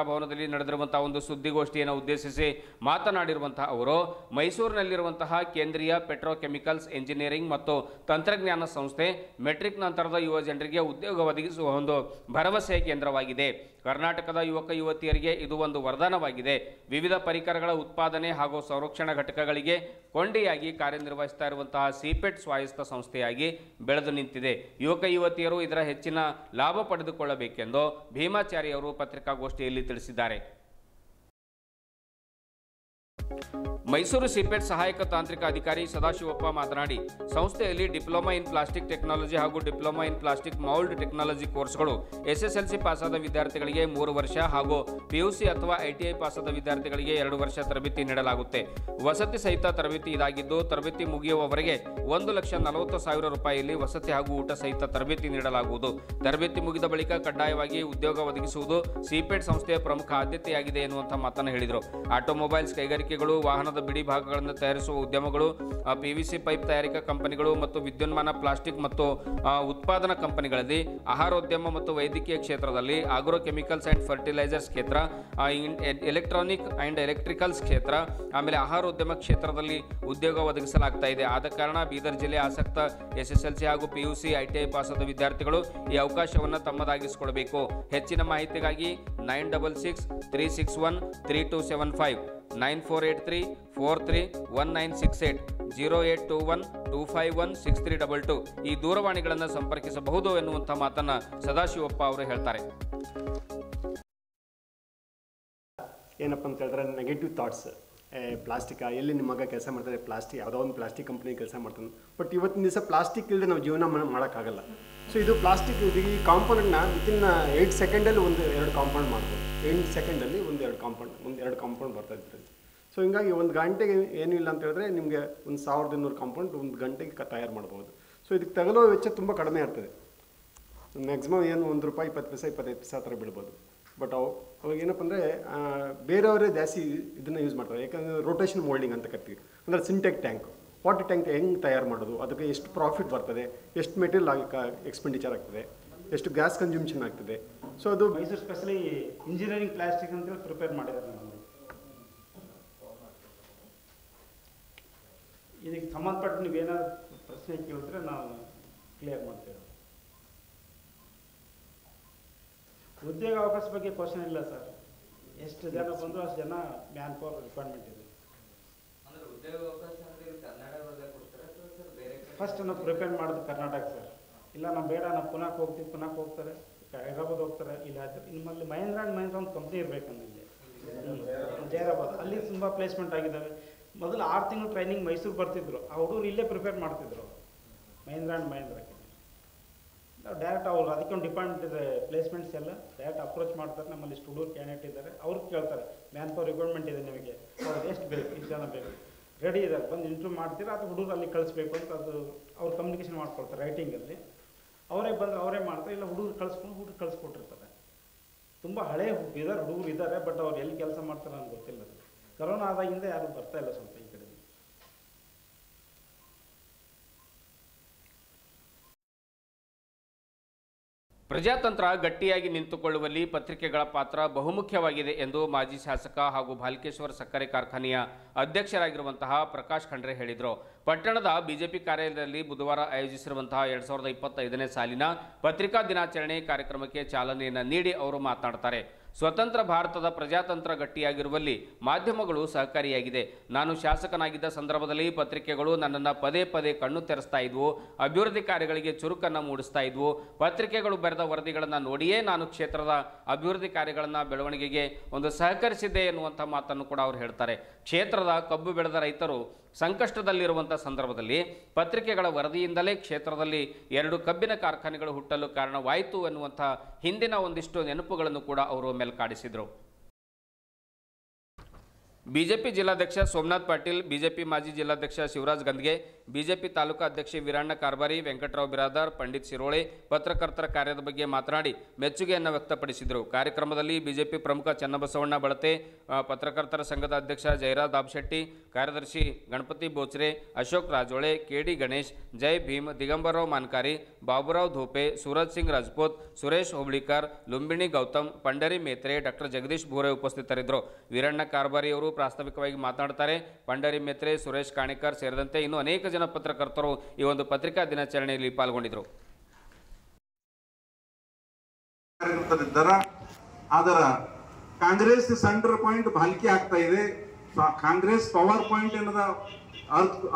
ಭವನದಲ್ಲಿ ನಡೆದಿರುವಂತಹ ಒಂದು ಸುದ್ದಿಗೋಷ್ಠಿಯನ್ನು ಉದ್ದೇಶಿಸಿ ಮಾತನಾಡಿರುವಂತಹ ಅವರು, ಮೈಸೂರಿನಲ್ಲಿರುವಂತಹ ಕೇಂದ್ರೀಯ ಪೆಟ್ರೋಕೆಮಿಕಲ್ಸ್ ಎಂಜಿನಿಯರಿಂಗ್ ಮತ್ತು ತಂತ್ರಜ್ಞಾನ ಸಂಸ್ಥೆ ಮೆಟ್ರಿಕ್ ನಂತರದ ಯುವ ಜನರಿಗೆ ಉದ್ಯೋಗ ಒದಗಿಸುವ ಒಂದು ಭರವಸೆ ಕೇಂದ್ರವಾಗಿದೆ. ಕರ್ನಾಟಕದ ಯುವಕ ಯುವತಿಯರಿಗೆ ಇದು ಒಂದು ವರದಾನವಾಗಿದೆ. ವಿವಿಧ ಪರಿಕರಗಳ ಉತ್ಪಾದನೆ ಹಾಗೂ ಸಂರಕ್ಷಣಾ ಘಟಕಗಳಿಗೆ ಕೊಂಡಿಯಾಗಿ ಕಾರ್ಯನಿರ್ವಹಿಸ್ತಾ ಇರುವಂತಹ ಸಿಪೆಟ್ ಸ್ವಾಯತ್ತ ಸಂಸ್ಥೆಯಾಗಿ ಬೆಳೆದು ನಿಂತಿದೆ. ಯುವಕ ಯುವತಿಯರು ಇದರ ಹೆಚ್ಚಿನ ಲಾಭ ಪಡೆದುಕೊಳ್ಳಬೇಕೆಂದು ಭೀಮಾಚಾರಿ ಅವರು ಪತ್ರಿಕಾಗೋಷ್ಠಿಯಲ್ಲಿ ತಿಳಿಸಿದ್ದಾರೆ. ಮೈಸೂರು ಸಿಪೆಟ್ ಸಹಾಯಕ ತಾಂತ್ರಿಕ ಅಧಿಕಾರಿ ಸದಾಶಿವಪ್ಪ ಮಾತನಾಡಿ, ಸಂಸ್ಥೆಯಲ್ಲಿ ಡಿಪ್ಲೊಮಾ ಇನ್ ಪ್ಲಾಸ್ಟಿಕ್ ಟೆಕ್ನಾಲಜಿ ಹಾಗೂ diploma in plastic mould technology ಕೋರ್ಸ್ಗಳು ಎಸ್ಎಸ್ಎಲ್ಸಿ ಪಾಸಾದ ವಿದ್ಯಾರ್ಥಿಗಳಿಗೆ 3 ವರ್ಷ ಹಾಗೂ ಪಿಯುಸಿ ಅಥವಾ ಐಟಿಐ ಪಾಸಾದ ವಿದ್ಯಾರ್ಥಿಗಳಿಗೆ 2 ವರ್ಷ ತರಬೇತಿ ನೀಡಲಾಗುತ್ತೆ. ವಸತಿ ಸಹಿತ ತರಬೇತಿ ಇದಾಗಿದ್ದು, ತರಬೇತಿ ಮುಗಿಯುವವರೆಗೆ 1,40,000 ರೂಪಾಯಿಯಲ್ಲಿ ವಸತಿ ಹಾಗೂ ಊಟ ಸಹಿತ ತರಬೇತಿ ನೀಡಲಾಗುವುದು. ತರಬೇತಿ ಮುಗಿದ ಬಳಿಕ ಕಡ್ಡಾಯವಾಗಿ ಉದ್ಯೋಗ ಒದಗಿಸುವುದು ಸಿಪೆಟ್ ಸಂಸ್ಥೆಯ ಪ್ರಮುಖ ಆದ್ಯತೆಯಾಗಿದೆ ಎನ್ನುವಂಥ ಮಾತನ್ನು ಹೇಳಿದರು. ಆಟೋಮೊಬೈಲ್ಸ್, ಕೈಗಾರಿಕೆಗಳು, ವಾಹನದ ಬಿಡಿ ಭಾಗಗಳನ್ನು ತಯಾರಿಸುವ ಉದ್ಯಮಗಳು, ಪಿವಿಸಿ ಪೈಪ್ ತಯಾರಿಕಾ ಕಂಪನಿಗಳು ಮತ್ತು ವಿದ್ಯುನ್ಮಾನ ಪ್ಲಾಸ್ಟಿಕ್ ಮತ್ತು ಉತ್ಪಾದನಾ ಕಂಪನಿಗಳಲ್ಲಿ, ಆಹಾರೋದ್ಯಮ ಮತ್ತು ವೈದ್ಯಕೀಯ ಕ್ಷೇತ್ರದಲ್ಲಿ, ಆಗ್ರೋ ಕೆಮಿಕಲ್ಸ್ ಅಂಡ್ ಫರ್ಟಿಲೈಸರ್ಸ್ ಕ್ಷೇತ್ರ, ಎಲೆಕ್ಟ್ರಾನಿಕ್ ಅಂಡ್ ಎಲೆಕ್ಟ್ರಿಕಲ್ಸ್ ಕ್ಷೇತ್ರ, ಆಮೇಲೆ ಆಹಾರೋದ್ಯಮ ಕ್ಷೇತ್ರದಲ್ಲಿ ಉದ್ಯೋಗ ಒದಗಿಸಲಾಗ್ತಾ ಇದೆ. ಆದ ಕಾರಣ ಬೀದರ್ ಜಿಲ್ಲೆ ಆಸಕ್ತ ಎಸ್ಎಸ್ಎಲ್ಸಿ ಹಾಗೂ ಪಿಯುಸಿ ಐಟಿಐ ಪಾಸಾದ ವಿದ್ಯಾರ್ಥಿಗಳು ಈ ಅವಕಾಶವನ್ನು ತಮ್ಮದಾಗಿಸಿಕೊಡಬೇಕು. ಹೆಚ್ಚಿನ ಮಾಹಿತಿಗಾಗಿ 9663613275 9483431968 0821251632 ಈ ದೂರವಾಣಿಗಳನ್ನು ಸಂಪರ್ಕಿಸಬಹುದು ಎನ್ನುವಂಥ ಮಾತನ್ನ ಸದಾಶಿವಪ್ಪ ಅವರು ಹೇಳ್ತಾರೆ. ಏನಪ್ಪ ಅಂತ ಹೇಳಿದ್ರೆ ನೆಗೆಟಿವ್ ಥಾಟ್ಸ್, ಪ್ಲಾಸ್ಟಿಕ್ ಎಲ್ಲಿ ನಿಮ್ಮ ಮಗ ಕೆಲಸ ಮಾಡ್ತಾರೆ, ಪ್ಲಾಸ್ಟಿಕ್ ಯಾವುದೋ ಒಂದು ಪ್ಲಾಸ್ಟಿಕ್ ಕಂಪ್ನಿ ಕೆಲಸ ಮಾಡ್ತಾನೆ. ಬಟ್ ಇವತ್ತಿನ ದಿವಸ ಪ್ಲಾಸ್ಟಿಕ್ ಇಲ್ಲದೆ ನಾವು ಜೀವನ ಮಾಡೋಕ್ಕಾಗಲ್ಲ. ಸೊ ಇದು ಪ್ಲಾಸ್ಟಿಕ್ ಈ ಕಾಂಪೌಂಡನ್ನ ವಿತಿನ್ 8 ಸೆಕೆಂಡಲ್ಲಿ 1-2 ಕಾಂಪೌಂಡ್ ಮಾಡ್ಬೋದು. 8 ಸೆಕೆಂಡಲ್ಲಿ 1-2 ಕಾಂಪೌಂಡ್ ಬರ್ತಾ ಇರ್ತದೆ. ಸೊ ಹಿಂಗಾಗಿ 1 ಗಂಟೆಗೆ ಏನೂ ಇಲ್ಲ ಅಂತ ಹೇಳಿದ್ರೆ ನಿಮಗೆ 1,200 ಕಾಂಪೌಂಡ್ 1 ಗಂಟೆಗೆ ತಯಾರು ಮಾಡ್ಬೋದು. ಸೊ ಇದಕ್ಕೆ ತಗಲೋ ವೆಚ್ಚ ತುಂಬ ಕಡಿಮೆ ಇರ್ತದೆ. ಮ್ಯಾಕ್ಸಿಮಮ್ ಏನು ₹1 20 ಪೈಸೆ 25 ಪೈಸೆ ಆ ಥರ ಬಿಡ್ಬೋದು. ಬಟ್ ಅವಾಗ ಏನಪ್ಪ ಅಂದರೆ ಬೇರೆಯವರೇ ಜಾಸ್ತಿ ಇದನ್ನು ಯೂಸ್ ಮಾಡ್ತಾರೆ. ಯಾಕಂದರೆ ರೋಟೇಷನ್ ಮೋಲ್ಡಿಂಗ್ ಅಂತ ಕರಿತೀವಿ. ಅಂದರೆ ಸಿಂಟೆಕ್ ಟ್ಯಾಂಕ್, ವಾಟರ್ ಟ್ಯಾಂಕ್ ಹೆಂಗೆ ತಯಾರು ಮಾಡೋದು, ಅದಕ್ಕೆ ಎಷ್ಟು ಪ್ರಾಫಿಟ್ ಬರ್ತದೆ, ಎಷ್ಟು ಮೆಟೀರಿಯಲ್ ಎಕ್ಸ್ಪೆಂಡಿಚರ್ ಆಗ್ತದೆ, ಎಷ್ಟು ಗ್ಯಾಸ್ ಕನ್ಸ್ಯೂಮ್ಷನ್ ಆಗ್ತದೆ. ಸೊ ಅದು ಮೈಸೂರು ಸ್ಪೆಷಲಿ ಇಂಜಿನಿಯರಿಂಗ್ ಪ್ಲಾಸ್ಟಿಕ್ ಅಂತೇಳಿ ಪ್ರಿಪೇರ್ ಮಾಡಿದ್ದಾರೆ. ನಮ್ಮದು ಇದಕ್ಕೆ ಸಂಬಂಧಪಟ್ಟು ನೀವೇನಾದ್ರು ಪ್ರಶ್ನೆ ಕೇಳಿದ್ರೆ ನಾವು ಕ್ಲಿಯರ್ ಮಾಡ್ತೇವೆ. ಉದ್ಯೋಗ ಅವಕಾಶ ಬಗ್ಗೆ ಕ್ವಶನ್ ಇಲ್ಲ ಸರ್. ಎಷ್ಟು ಜನ ಬಂದರೂ ಅಷ್ಟು ಜನ ಮ್ಯಾನ್ ಪವರ್ ರಿಕ್ವೈರ್ಮೆಂಟ್ ಇದೆ. ಫಸ್ಟ್ ನಾವು ಪ್ರಿಪೇರ್ ಮಾಡೋದು ಕರ್ನಾಟಕ ಸರ್. ಇಲ್ಲ ನಾವು ಬೇಡ, ನಾವು ಪುನಃ ಹೋಗ್ತಾರೆ. ಹೈದ್ರಾಬಾದ್ ಹೋಗ್ತಾರೆ, ಇಲ್ಲಿ ನಿಮ್ಮಲ್ಲಿ ಮಹೇಂದ್ರ ಆ್ಯಂಡ್ ಮಹೇಂದ್ರ ಒಂದು ಕಂಪ್ನಿ ಇರಬೇಕಂದ್ರೆ ಇಲ್ಲಿ ಜೈರಾಬಾದ್ ಅಲ್ಲಿ ತುಂಬ ಪ್ಲೇಸ್ಮೆಂಟ್ ಆಗಿದ್ದಾವೆ. ಮೊದಲು 6 ತಿಂಗಳು ಟ್ರೈನಿಂಗ್ ಮೈಸೂರು ಬರ್ತಿದ್ರು, ಆ ಹುಡುಗರು ಇಲ್ಲೇ ಪ್ರಿಪೇರ್ ಮಾಡ್ತಿದ್ರು ಮಹೇಂದ್ರ ಆ್ಯಂಡ್ ಮಹೇಂದ್ರಕ್ಕೆ. ನಾವು ಡೈರೆಕ್ಟ್ ಅವ್ರು ಅದಕ್ಕೆ ಒಂದು ಡಿಪಾರ್ಟ್ಮೆಂಟ್ ಇದೆ, ಪ್ಲೇಸ್ಮೆಂಟ್ಸ್ ಎಲ್ಲ ಡೈರೆಕ್ಟ್ ಅಪ್ರೋಚ್ ಮಾಡ್ತಾರೆ. ನಮ್ಮಲ್ಲಿ ಸ್ಟೂಡೆಂಟ್ ಕ್ಯಾಂಡಿಡೇಟ್ ಇದ್ದಾರೆ, ಅವ್ರಿಗೆ ಕೇಳ್ತಾರೆ ಮ್ಯಾನ್ ಪವರ್ ರಿಕ್ವೈರ್ಮೆಂಟ್ ಇದೆ ನಿಮಗೆ, ಅವ್ರು ಎಷ್ಟು ಬೇಕು, ಇಷ್ಟು ಜನ ಬೇಕು, ರೆಡಿ ಇದ್ದಾರೆ, ಬಂದು ಇಂಟರ್ವ್ಯೂ ಮಾಡ್ತೀರಾ ಅಥವಾ ಹುಡುಗರು ಅಲ್ಲಿ ಕಳಿಸ್ಬೇಕು ಅಂತ ಅದು ಅವ್ರು ಕಮ್ಯುನಿಕೇಷನ್ ಮಾಡ್ಕೊಳ್ತಾರೆ ರೈಟಿಂಗಲ್ಲಿ. ಅವರೇ ಬಂದು ಅವರೇ ಮಾಡ್ತಾರೆ, ಇಲ್ಲ ಹುಡುಗರು ಕಳಿಸ್ಕೊಟ್ಟಿರ್ತಾರೆ. ತುಂಬ ಹಳೆ ಹುಡುಗರು ಇದ್ದಾರೆ, ಬಟ್ ಅವ್ರು ಎಲ್ಲಿ ಕೆಲಸ ಮಾಡ್ತಾರೆ ನನಗೆ ಗೊತ್ತಿಲ್ಲ. ಕರೋನಾ ಆದಾಗಿಂದ ಯಾರು ಬರ್ತಾ ಇಲ್ಲ ಸ್ವಲ್ಪ ಈ ಕಡೆ. ಪ್ರಜಾತಂತ್ರ ಗಟ್ಟಿಯಾಗಿ ನಿಂತುಕೊಳ್ಳುವಲ್ಲಿ ಪತ್ರಿಕೆಗಳ ಪಾತ್ರ ಬಹುಮುಖ್ಯವಾಗಿದೆ ಎಂದು ಮಾಜಿ ಶಾಸಕ ಹಾಗೂ ಭಾಲ್ಕೇಶ್ವರ ಸಕ್ಕರೆ ಕಾರ್ಖಾನೆಯ ಅಧ್ಯಕ್ಷರಾಗಿರುವಂತಹ ಪ್ರಕಾಶ್ ಖಂಡ್ರೆ ಹೇಳಿದರು. ಪಟ್ಟಣದ ಬಿಜೆಪಿ ಕಾರ್ಯಾಲಯದಲ್ಲಿ ಬುಧವಾರ ಆಯೋಜಿಸಿರುವಂತಹ 2025ನೇ ಸಾಲಿನ ಪತ್ರಿಕಾ ದಿನಾಚರಣೆ ಕಾರ್ಯಕ್ರಮಕ್ಕೆ ಚಾಲನೆಯನ್ನು ನೀಡಿ ಅವರು ಮಾತನಾಡ್ತಾರೆ. ಸ್ವತಂತ್ರ ಭಾರತದ ಪ್ರಜಾತಂತ್ರ ಗಟ್ಟಿಯಾಗಿರುವಲ್ಲಿ ಮಾಧ್ಯಮಗಳು ಸಹಕಾರಿಯಾಗಿದೆ. ನಾನು ಶಾಸಕನಾಗಿದ್ದ ಸಂದರ್ಭದಲ್ಲಿ ಪತ್ರಿಕೆಗಳು ನನ್ನನ್ನು ಪದೇ ಪದೇ ಕಣ್ಣು ತೆರೆಸ್ತಾ ಇದ್ವು, ಅಭಿವೃದ್ಧಿ ಕಾರ್ಯಗಳಿಗೆ ಚುರುಕನ್ನು ಮೂಡಿಸ್ತಾ ಇದ್ವು. ಪತ್ರಿಕೆಗಳು ಬರೆದ ವರದಿಗಳನ್ನು ನೋಡಿಯೇ ನಾನು ಕ್ಷೇತ್ರದ ಅಭಿವೃದ್ಧಿ ಕಾರ್ಯಗಳನ್ನು ಬೆಳವಣಿಗೆಗೆ ಒಂದು ಸಹಕರಿಸಿದ್ದೆ ಎನ್ನುವಂಥ ಮಾತನ್ನು ಕೂಡ ಅವರು ಹೇಳ್ತಾರೆ. ಕ್ಷೇತ್ರದ ಕಬ್ಬು ಬೆಳೆದ ರೈತರು ಸಂಕಷ್ಟದಲ್ಲಿರುವಂಥ ಸಂದರ್ಭದಲ್ಲಿ ಪತ್ರಿಕೆಗಳ ವರದಿಯಿಂದಲೇ ಕ್ಷೇತ್ರದಲ್ಲಿ 2 ಕಬ್ಬಿನ ಕಾರ್ಖಾನೆಗಳು ಹುಟ್ಟಲು ಕಾರಣವಾಯಿತು ಎನ್ನುವಂಥ ಹಿಂದಿನ ಒಂದಿಷ್ಟು ನೆನಪುಗಳನ್ನು ಕೂಡ ಅವರು ಮೆಲ್ಕಾಡಿಸಿದರು. ಬಿಜೆಪಿ ಜಿಲ್ಲಾಧ್ಯಕ್ಷ ಸೋಮನಾಥ್ ಪಾಟೀಲ್, ಬಿಜೆಪಿ ಮಾಜಿ ಜಿಲ್ಲಾಧ್ಯಕ್ಷ ಶಿವರಾಜ್ ಗಂದ್ಗೆ, ಬಿಜೆಪಿ ತಾಲೂಕಾ ಅಧ್ಯಕ್ಷೆ ವೀರಣ್ಣ ಕಾರ್ಬಾರಿ, ವೆಂಕಟರಾವ್ ಬಿರಾದಾರ್, ಪಂಡಿತ್ ಶಿರೋಳೆ ಪತ್ರಕರ್ತರ ಕಾರ್ಯದ ಬಗ್ಗೆ ಮಾತನಾಡಿ ಮೆಚ್ಚುಗೆಯನ್ನು ವ್ಯಕ್ತಪಡಿಸಿದರು. ಕಾರ್ಯಕ್ರಮದಲ್ಲಿ ಬಿಜೆಪಿ ಪ್ರಮುಖ ಚನ್ನಬಸವಣ್ಣ ಬಳತೆ, ಪತ್ರಕರ್ತರ ಸಂಘದ ಅಧ್ಯಕ್ಷ ಜಯರಾಜ್ ದಾಬಶೆಟ್ಟಿ, ಕಾರ್ಯದರ್ಶಿ ಗಣಪತಿ ಬೋಚ್ರೆ, ಅಶೋಕ್ ರಾಜೋಳೆ, ಕೆಡಿ ಗಣೇಶ್, ಜೈ ಭೀಮ್, ದಿಗಂಬರರಾವ್ ಮಾನ್ಕಾರಿ, ಬಾಬುರಾವ್ ಧೋಪೆ, ಸೂರಜ್ ಸಿಂಗ್ ರಾಜ್ಪೂತ್, ಸುರೇಶ್ ಹೋಬಳಿಕರ್, ಲುಂಬಿಣಿ ಗೌತಮ್, ಪಂಡರಿ ಮೇತ್ರೆ, ಡಾಕ್ಟರ್ ಜಗದೀಶ್ ಭೂರೆ ಉಪಸ್ಥಿತರಿದ್ದರು. ವೀರಣ್ಣ ಕಾರ್ಬಾರಿ ಅವರು ಪ್ರಾಸ್ತಾವಿಕವಾಗಿ ಮಾತನಾಡುತ್ತಾರೆ. ಪಂಡರಿ ಮೇತ್ರೆ, ಸುರೇಶ್ ಕಾಣಿಕರ್ ಸೇರಿದಂತೆ ಇನ್ನೂ ಅನೇಕ ಜನ ಪತ್ರಕರ್ತರು ಈ ಒಂದು ಪತ್ರಿಕಾ ದಿನಾಚರಣೆಯಲ್ಲಿ ಪಾಲ್ಗೊಂಡಿದ್ದರು. ಅದರ ಕಾಂಗ್ರೆಸ್ ಸೆಂಟರ್ ಪಾಯಿಂಟ್ ಭಾಲ್ಕಿ ಆಗ್ತಾ ಇದೆ. ಕಾಂಗ್ರೆಸ್ ಪವರ್ ಪಾಯಿಂಟ್ ಏನದ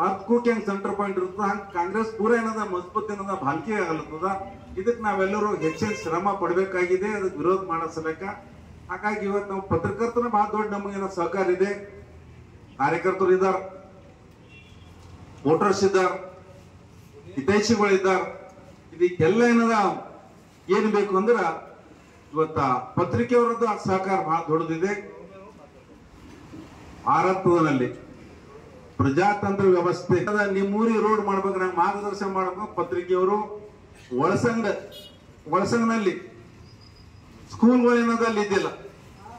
ಅರ್ಥಕೂಟ್ ಹೆಂಗ್ ಸೆಂಟರ್ ಪಾಯಿಂಟ್ ಇರ್ತದ, ಹಂಗ ಕಾಂಗ್ರೆಸ್ ಪೂರ ಏನದ ಮಜಬೂತ್ ಏನದ ಭಾಲ್ಕಿ ಆಗಲತ್ತದ. ಇದಕ್ಕೆ ನಾವೆಲ್ಲರೂ ಹೆಚ್ಚಿನ ಶ್ರಮ ಪಡಬೇಕಾಗಿದೆ, ಅದಕ್ಕೆ ವಿರೋಧ ಮಾಡಿಸಬೇಕ. ಹಾಗಾಗಿ ಇವತ್ತು ನಾವು ಪತ್ರಕರ್ತರ ಬಹಳ ದೊಡ್ಡ ನಮಗೇನೋ ಸಹಕಾರ ಇದೆ. ಕಾರ್ಯಕರ್ತರು ಇದ್ದಾರೆ, ವೋಟರ್ಸ್ ಇದ್ದಾರೆ, ಹಿತೈಷಿಗಳಿದ್ದಾರೆ. ಇದಕ್ಕೆಲ್ಲ ಏನದ ಏನ್ ಬೇಕು ಅಂದ್ರ ಇವತ್ತ ಪತ್ರಿಕೆಯವರದ್ದು ಸಹಕಾರ ಬಹಳ ದೊಡ್ಡದಿದೆ. ಭಾರತದಲ್ಲಿ ಪ್ರಜಾತಂತ್ರ ವ್ಯವಸ್ಥೆ ನಿಮ್ಮೂರಿಗೆ ರೋಡ್ ಮಾಡ್ಬೇಕು, ನಂಗೆ ಮಾರ್ಗದರ್ಶನ ಮಾಡ್ಬೇಕು. ಪತ್ರಿಕೆಯವರು ಒಳಸಂಗನಲ್ಲಿ ಸ್ಕೂಲ್ಗಳೇನದಲ್ಲಿ ಇದ್ದಿಲ್ಲ.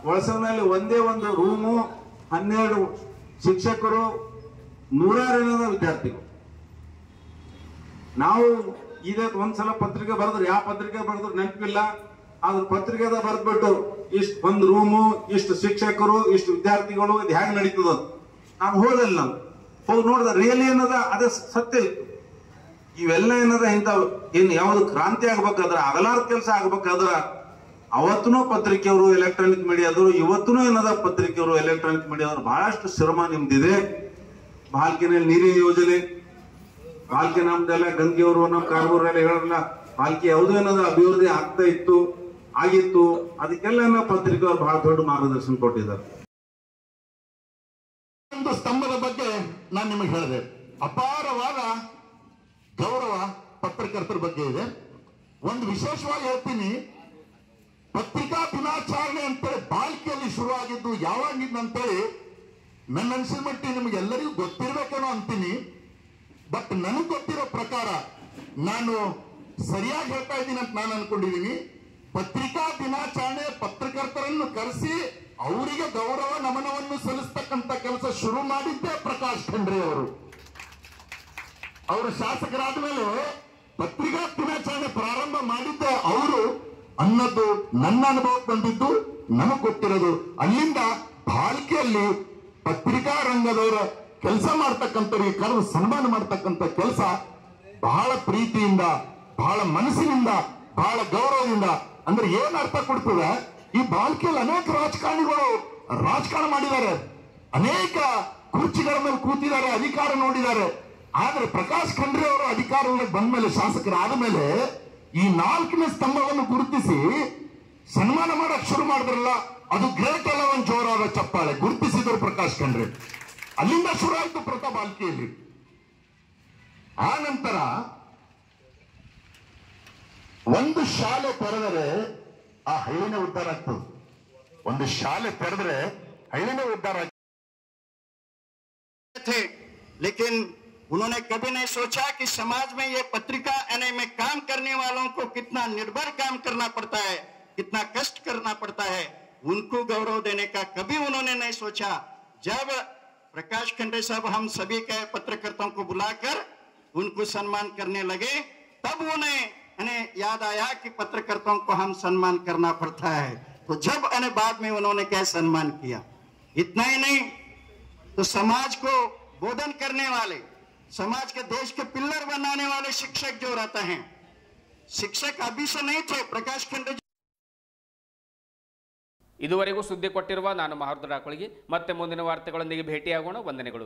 ಒಳಸಂಗನಲ್ಲಿ ಒಂದೇ ಒಂದು ರೂಮು, 12 ಶಿಕ್ಷಕರು, 100 ವಿದ್ಯಾರ್ಥಿಗಳು. ನಾವು ಇದೇ ಒಂದ್ಸಲ ಪತ್ರಿಕೆ ಬರೆದ್ರು, ಯಾವ ಪತ್ರಿಕೆ ಬರೆದ್ರು ನೆನಪಿಲ್ಲ. ಆದ್ರ ಪತ್ರಿಕೆದ ಬರೆದ್ಬಿಟ್ಟು ಇಷ್ಟು ಒಂದು ರೂಮು, ಇಷ್ಟು ಶಿಕ್ಷಕರು, ಇಷ್ಟು ವಿದ್ಯಾರ್ಥಿಗಳು, ಇದು ಹೇಗೆ ನಡೀತದ ನಾನು ಹೋದಲ್ಲ. ನಾವು ಹೋಗಿ ನೋಡಿದ ರಿಯಲಿ ಏನದ ಅದೇ ಸತ್ಯ ಇತ್ತು. ಇವೆಲ್ಲ ಏನದ ಇಂಥ ಏನ್ ಯಾವ್ದು ಕ್ರಾಂತಿ ಆಗ್ಬೇಕಾದ್ರ, ಅಗಲಾರ ಕೆಲಸ ಆಗ್ಬೇಕಾದ್ರ ಅವತ್ತೂ ಪತ್ರಿಕೆಯವರು, ಎಲೆಕ್ಟ್ರಾನಿಕ್ ಮೀಡಿಯಾದವರು, ಇವತ್ತೂ ಏನದ ಪತ್ರಿಕೆಯವರು, ಎಲೆಕ್ಟ್ರಾನಿಕ್ ಮೀಡಿಯಾದವರು ಬಹಳಷ್ಟು ಶ್ರಮ ನಿಮ್ದಿದೆ. ಭಾಲ್ಕಿನಲ್ಲಿ ನೀರಿನ ಯೋಜನೆ, ಭಾಲ್ಕಿ ನಮ್ದೆಲ್ಲ ಗಂಗೆಯವರು ನಮ್ಮ ಕಾರ್ಬೂರೆಲ್ಲ ಹೇಳಲ್ಲ, ಭಾಲ್ಕಿ ಯಾವುದು ಏನದ ಅಭಿವೃದ್ಧಿ ಆಗ್ತಾ ಇತ್ತು, ಆಗಿತ್ತು. ಅದಕ್ಕೆಲ್ಲ ಪತ್ರಿಕೆಯವರು ಬಹಳ ದೊಡ್ಡ ಮಾರ್ಗದರ್ಶನ ಕೊಟ್ಟಿದ್ದಾರೆ. ಒಂದು ಸ್ತಂಭದ ಬಗ್ಗೆ ನಾನು ನಿಮಗೆ ಹೇಳಿದೆ, ಅಪಾರವಾದ ಗೌರವ ಪತ್ರಕರ್ತರ ಬಗ್ಗೆ ಇದೆ. ಒಂದು ವಿಶೇಷವಾಗಿ ಹೇಳ್ತೀನಿ, ಪತ್ರಿಕಾ ದಿನಾಚರಣೆ ಅಂತೇಳಿ ಬಾಲ್ಕಿಯಲ್ಲಿ ಶುರುವಾಗಿದ್ದು ಯಾವಾಗಿದ್ದಂತೇಳಿ ನನ್ನ ಅನ್ಸಿದ ಮಟ್ಟಿಗೆ ನಿಮಗೆ ಎಲ್ಲರಿಗೂ ಗೊತ್ತಿರ್ಬೇಕೇನೋ ಅಂತೀನಿ. ಬಟ್ ನನಗೆ ಗೊತ್ತಿರೋ ಪ್ರಕಾರ ನಾನು ಸರಿಯಾಗಿ ಹೇಳ್ತಾ ಇದ್ದೀನಿ ಅಂತ ನಾನು ಅನ್ಕೊಂಡಿದ್ದೀನಿ. ಪತ್ರಿಕಾ ದಿನಾಚರಣೆ ಪತ್ರಕರ್ತರನ್ನು ಕರೆಸಿ ಅವರಿಗೆ ಗೌರವ ನಮನವನ್ನು ಸಲ್ಲಿಸ್ತಕ್ಕಂಥ ಕೆಲಸ ಶುರು ಮಾಡಿದ್ದೇ ಪ್ರಕಾಶ್ ಖಂಡ್ರೆ ಅವರು. ಅವರು ಶಾಸಕರಾದ ಮೇಲೆ ಪತ್ರಿಕಾ ದಿನಾಚರಣೆ ಪ್ರಾರಂಭ ಮಾಡಿದ್ದೆ ಅವರು ಅನ್ನೋದು ನನ್ನ ಅನುಭವಕ್ಕೆ ಬಂದಿದ್ದು, ನನಗೆ ಗೊತ್ತಿರೋದು. ಅಲ್ಲಿಂದ ಬಾಲ್ಕಿಯಲ್ಲಿ ಪತ್ರಿಕಾ ರಂಗದವರ ಕೆಲಸ ಮಾಡ್ತಕ್ಕಂಥವ್ರಿಗೆ ಕರೆದು ಸನ್ಮಾನ ಮಾಡ್ತಕ್ಕಂಥ ಕೆಲಸ ಬಹಳ ಪ್ರೀತಿಯಿಂದ, ಬಹಳ ಮನಸ್ಸಿನಿಂದ, ಬಹಳ ಗೌರವದಿಂದ. ಅಂದ್ರೆ ಏನ್ ಅರ್ಥ ಕೊಡ್ತದೆ, ಈ ಬಾಲ್ಕಿಯಲ್ಲಿ ಅನೇಕ ರಾಜಕಾರಣಿಗಳು ರಾಜಕಾರಣ ಮಾಡಿದ್ದಾರೆ, ಅನೇಕ ಕುರ್ಚಿಗಳ ಮೇಲೆ ಕೂತಿದ್ದಾರೆ, ಅಧಿಕಾರ ನೋಡಿದ್ದಾರೆ. ಆದ್ರೆ ಪ್ರಕಾಶ್ ಖಂಡ್ರೆ ಅವರು ಅಧಿಕಾರಕ್ಕೆ ಬಂದ ಮೇಲೆ, ಶಾಸಕರಾದ ಮೇಲೆ ಈ 4ನೇ ಸ್ತಂಭವನ್ನು ಗುರುತಿಸಿ ಸನ್ಮಾನ ಮಾಡಕ್ ಶುರು ಮಾಡಿದ್ರಲ್ಲ, ಅದು ಗ್ರೇಟ್ ಅಲ್ಲ. ಒಂದು ಜೋರಾದ ಚಪ್ಪಾಳೆ. ಗುರುತಿಸಿದ್ರು ಪ್ರಕಾಶ್ ಖಂಡ್ರೆ. ಅಲ್ಲಿಂದ ಶುರು ಆಯ್ತು ಪ್ರತಾಪ್ ಬಾಲ್ಕಿಯಲ್ಲಿ. ಆ ನಂತರ ಒಂದು ಶಾಲೆ ತೆರೆದರೆ ಆ ಹಳ್ಳಿನೇ ಉದ್ಧಾರ ಆಗ್ತದೆ. ಒಂದು ಶಾಲೆ ತೆರೆದ್ರೆ हल्ले उद्धार थे, लेकिन उन्होंने कभी नहीं सोचा कि समाज में ये पत्रिका यानी में काम करने वालों को कितना निर्भर काम करना पड़ता है, कितना कष्ट करना पड़ता है, उनको गौरव देने का कभी उन्होंने नहीं सोचा। जब प्रकाश खंडे साहब हम सभी के पत्रकर्ताओं को बुलाकर उनको सम्मान करने लगे, तब उन्हें याद आया कि पत्रकर्ताओं को हम सम्मान करना पड़ता है। तो जब बाद में उन्होंने क्या सम्मान किया। इतना ही नहीं, तो समाज को बोधन करने वाले, समाज के देश के पिल्लर बनाने वाले शिक्षक जो रहते हैं, शिक्षक अभी से नहीं थे। प्रकाश खंडे ಇದುವರೆಗೂ ಸುದ್ದಿ ಕೊಟ್ಟಿರುವ ನಾನು ಮಹರ್ದರಾಕೊಳಗಿ. ಮತ್ತೆ ಮುಂದಿನ ವಾರ್ತೆಗಳೊಂದಿಗೆ ಭೇಟಿಯಾಗೋಣ. ವಂದನೆಗಳು.